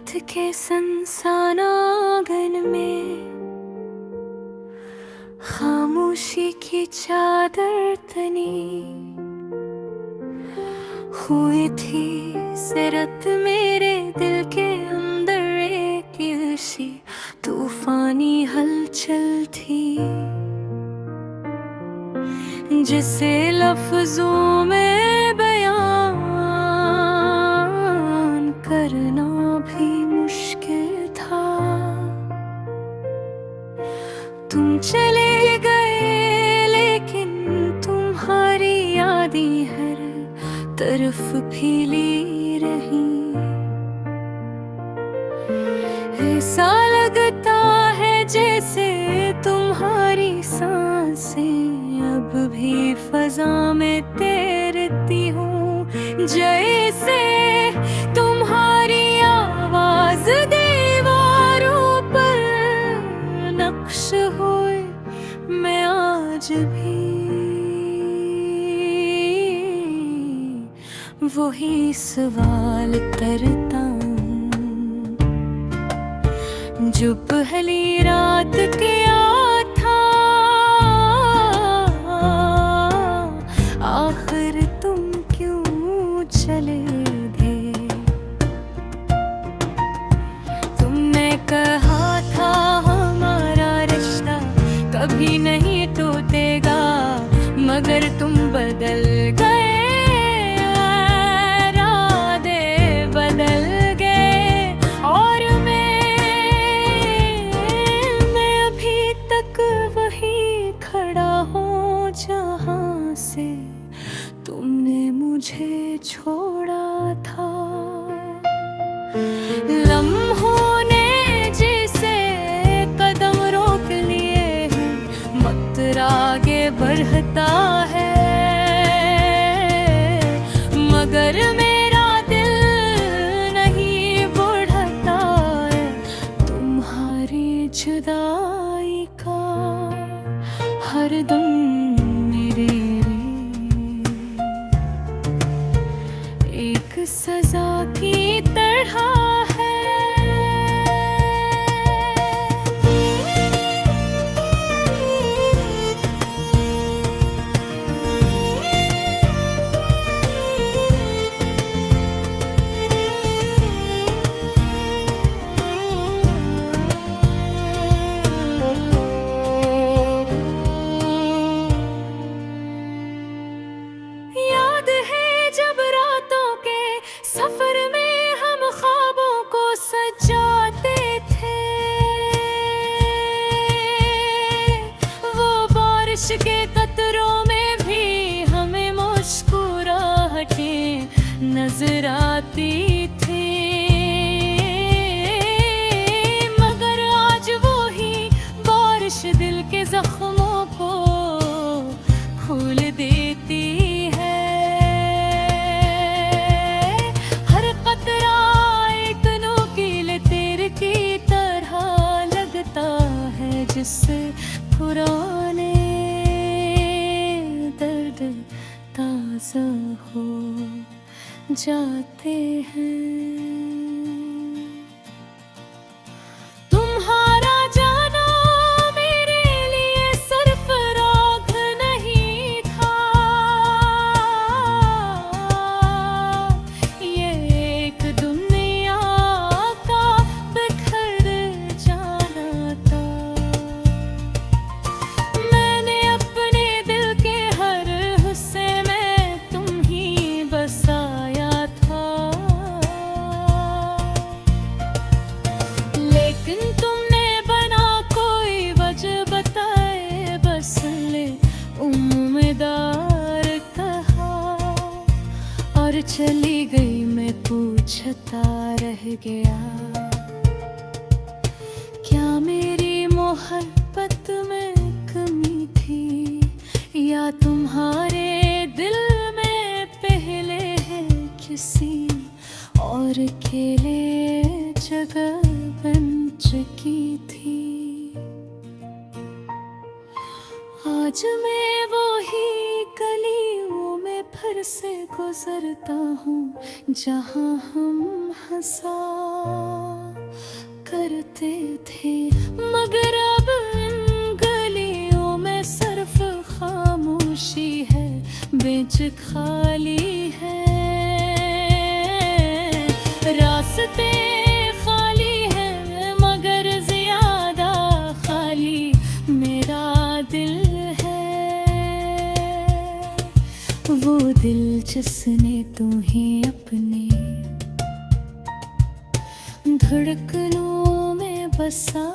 रात के सुनसान आंगन में खामोशी की चादर तनी हुई थी ज़रूरत मेरे दिल के अंदर एक सी तूफानी हलचल थी जिसे लफ्जों में बयान करना भी मुश्किल था। तुम चले गए लेकिन तुम्हारी यादें हर तरफ फैली रही। ऐसा लगता है जैसे तुम्हारी सांसें अब भी फजा में तैरती हूँ, जैसे तुम्हारी आवाज दीवारों पर नक्श हुए मैं आज भी वही सवाल करता हूँ जो पहली रात किया था। आखिर तुम क्यों चले गए? तुमने कहा था हमारा रिश्ता कभी नहीं टूटेगा, मगर तुम बदल गए, इरादे बदल गए। और मैं अभी तक वही खड़ा हूँ जहाँ से तुमने मुझे छोड़ा था। लम्हों ने जिसे कदम रोक लिए हैं, मत आगे बढ़ता है, मगर मेरा दिल नहीं बढ़ता है। तुम्हारी जुदाई का हर दम मेरे लिए एक सजा की तरह है। याद है जब रातों के सफर में हम ख्वाबों को सजाते थे, वो बारिश के कतरों में भी हमें मुस्कुराहटें नजर आती थी। मगर आज वो ही बारिश दिल के जख्मों को खोल देती है। हर कतरा एक नुकीले तीर की तरह लगता है, जिससे पुराने दर्द ताज़ा हो जाते हैं। तुम्हारा जाना मेरे लिए सिर्फ राग नहीं था, ये एक दुनिया का बिखर जाना था। मैंने अपने दिल के हर हिस्से में तुम ही बसाया था, लेकिन तुमने बना कोई वजह बताए बस ले उम्मीदवार कहा, और चली गई मैं पूछता रह गया, क्या मेरी मोहब्बत में कमी थी या तुम्हारे दिल में पहले है किसी और के लिए जगह बन चुकी थी। आज मैं वही गलियों में फिर से गुजरता हूँ जहाँ हम हंसा करते थे, मगर अब इन गलियों में सिर्फ खामोशी है, बेंच खाली है। रास्ते खाली हैं मगर ज्यादा खाली मेरा दिल है। वो दिल जिसने तुम्हें अपने धड़कनों में बसा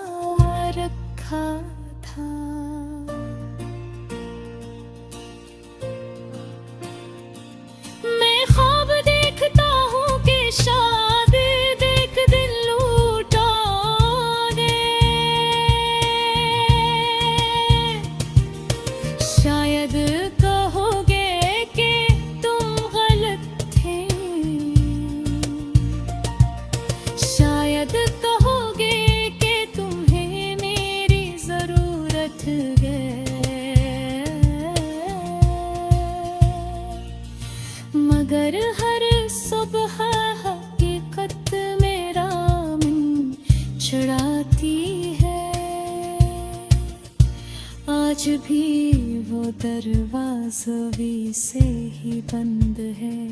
रखा था। मैं ख्वाब देखता हूँ कि शायद देख दिल लूटोगे, शायद कहोगे कि तुम गलत थे, शायद कहोगे कि तुम्हें मेरी जरूरत है। मगर हर सुबह हकीकत मेरा मन छुड़ाती है। आज भी वो दरवाज़े से ही बंद है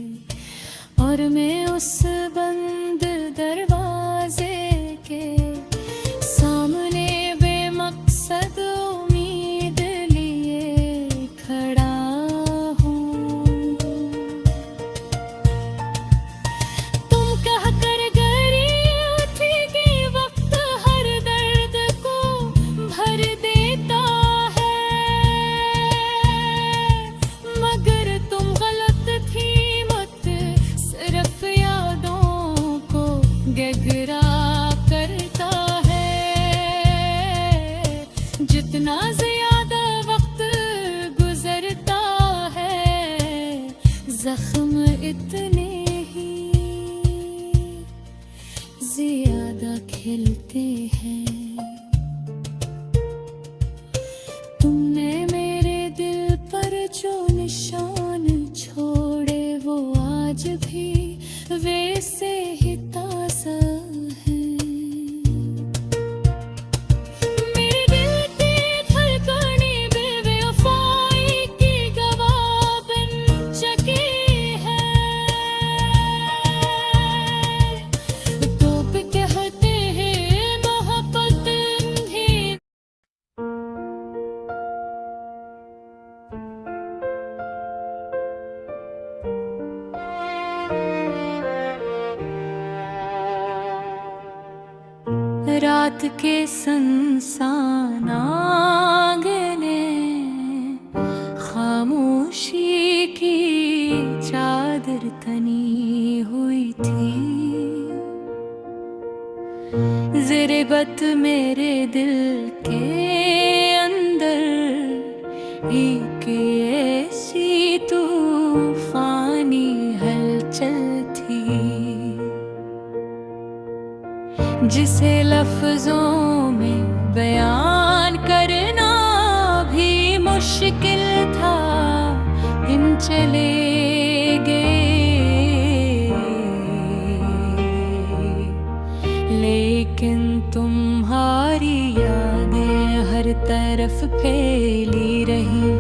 और मैं उस बंद दरवाजे के सामने बेमकसद उम्मीद लिए खड़ा हूँ। तुम कह कर गई थी कि वक्त हर दर्द को भर देता है, मगर तुम गलत थी, मत सिर्फ यादों को गहरा करता है। जितना ज्यादा वक्त गुजरता है, जख्म इतने ही ज्यादा खिलते हैं। तुमने मेरे दिल पर जो निशान छोड़े वो आज भी वैसे ही ताज़ा है। मेरे दिल की धड़कनें बेवफाई की गवाह बन चुकी है। तो भी कहते हैं मोहब्बत ही। रात के सुनसान आंगने खामोशी की चादर तनी हुई थी। ज़िरबत मेरे दिल के अंदर एक ऐसी तूफानी हलचल थी जिसे लफ्जों में बयान करना भी मुश्किल था। दिन चले गए लेकिन तुम्हारी यादें हर तरफ फैली रही।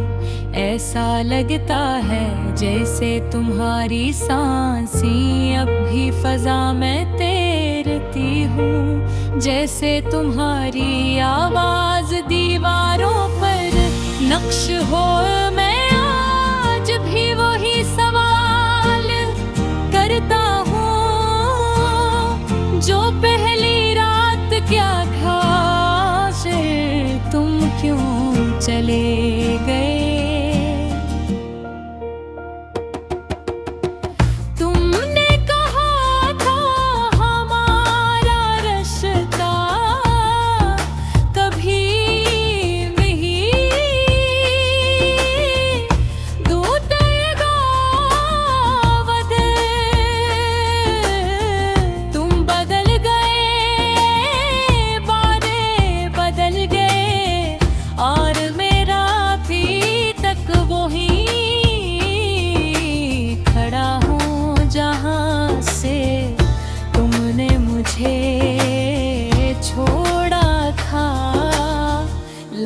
ऐसा लगता है जैसे तुम्हारी सांसें अब भी फजा में तैरती हूँ, जैसे तुम्हारी आवाज दीवारों पर नक्श हो। मैं आज भी वही सवाल करता हूँ, जो पहली रात क्या था, फिर तुम क्यों चले गए।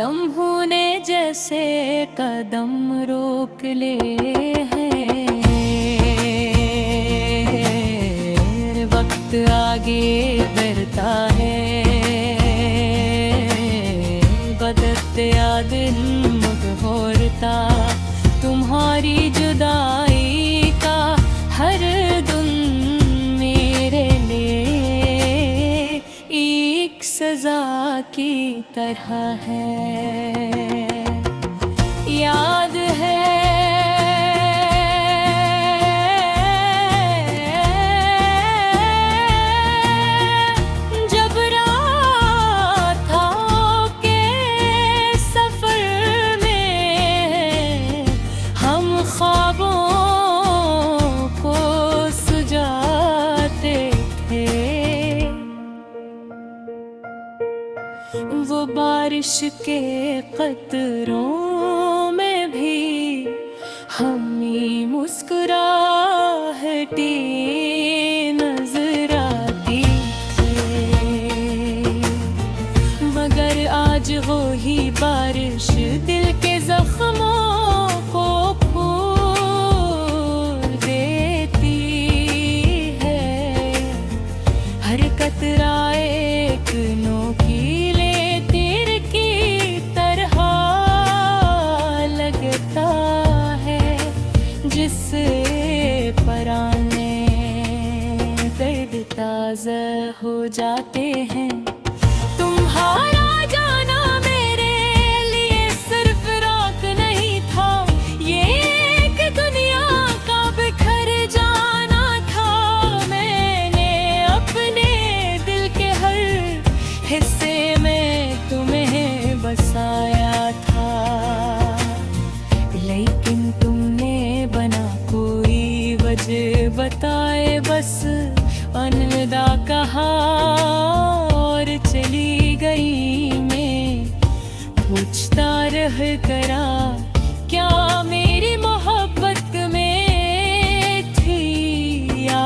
लम्हों ने जैसे कदम रोक ले हैं, वक्त आगे बढ़ता है, बदलते दिन मुड़ता, तुम्हारी जुदाई का हर दिन मेरे लिए एक सजा की तरह है। याद है जब रातों के सफर में हम ख्वाबों को सुझाते थे, वो बारिश के कतरों में भी हमें मुस्कुराहटी नजर आती थी, मगर आज वो ही बारिश दिल के जख्मों को फूल देती है, हर कतरा एक नोकीले तीर की तरह लगता है, जिससे पराने दर्द ताज़ा हो जाते हैं। तुम्हारा जाना मेरे लिए सिर्फ राख नहीं था, ये एक दुनिया का बिखर जाना था, मैंने अपने दिल के हर हिस्से में तुम्हें बसाया था, लेकिन तुमने बना कोई वजह बताए बस अलविदा कहा और चली गई। मैं पूछता रह करा क्या मेरी मोहब्बत में थी, या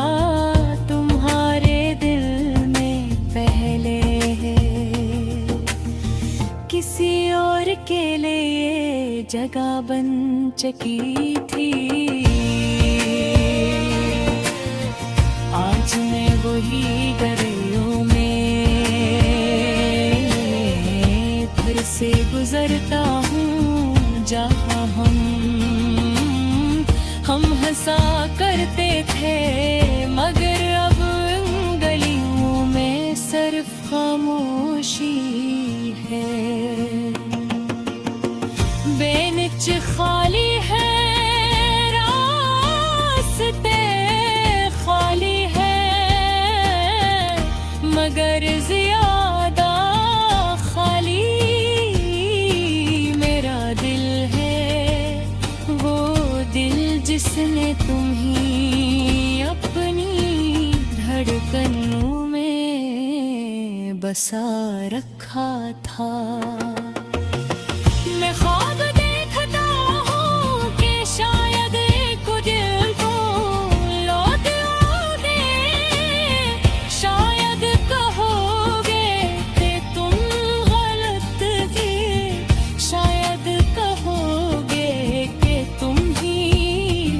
तुम्हारे दिल में पहले किसी और के लिए जगह बन चुकी थी। आज मैं वही गलियों में फिर से गुजरता हूँ, जहाँ हम हंसा करते थे, मगर अब इन गलियों में सिर्फ खामोशी है। बेनिच खाली है, रास्ते खाली है, मगर ज्यादा खाली मेरा दिल है, वो दिल जिसने तुम्हीं अपनी धड़कनों में बसा रखा था। मैं ख्वाब देखता हूँ कि शायद एक दिल को लौट आओगे, शायद कहोगे कि तुम गलत थे, शायद कहोगे कि तुम ही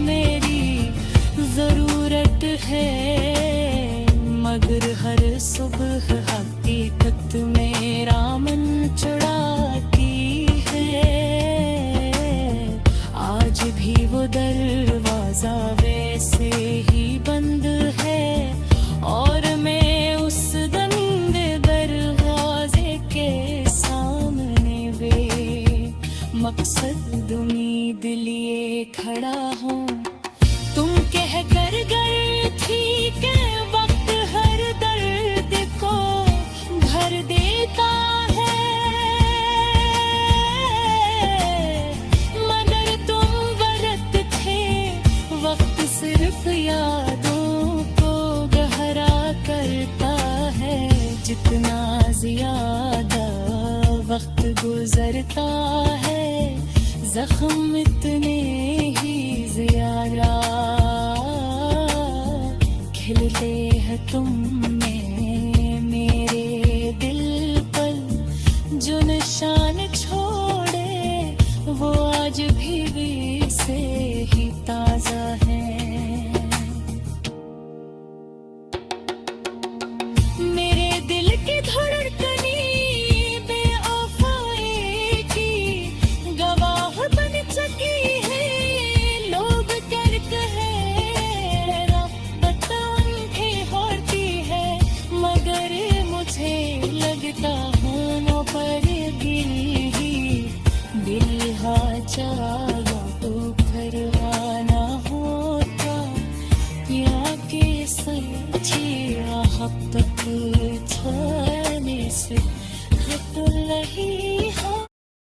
मेरी ज़रूरत है, मगर हर सुबह हकीकत मेरा मन चढ़ाती है। आज भी वो दरवाजा वैसे ही बंद है, और मैं उस बंद दरवाजे के सामने वे मकसद उम्मीद लिए खड़ा हूँ। तुम कह कर गई थी कि वक्त हर दर्द को भर देता है, मगर तुम वरत थे, वक्त सिर्फ यादों को गहरा करता है, जितना ज्यादा वक्त गुजरता है, जख्म इतने ही ज्यादा खिलते हैं तुम में।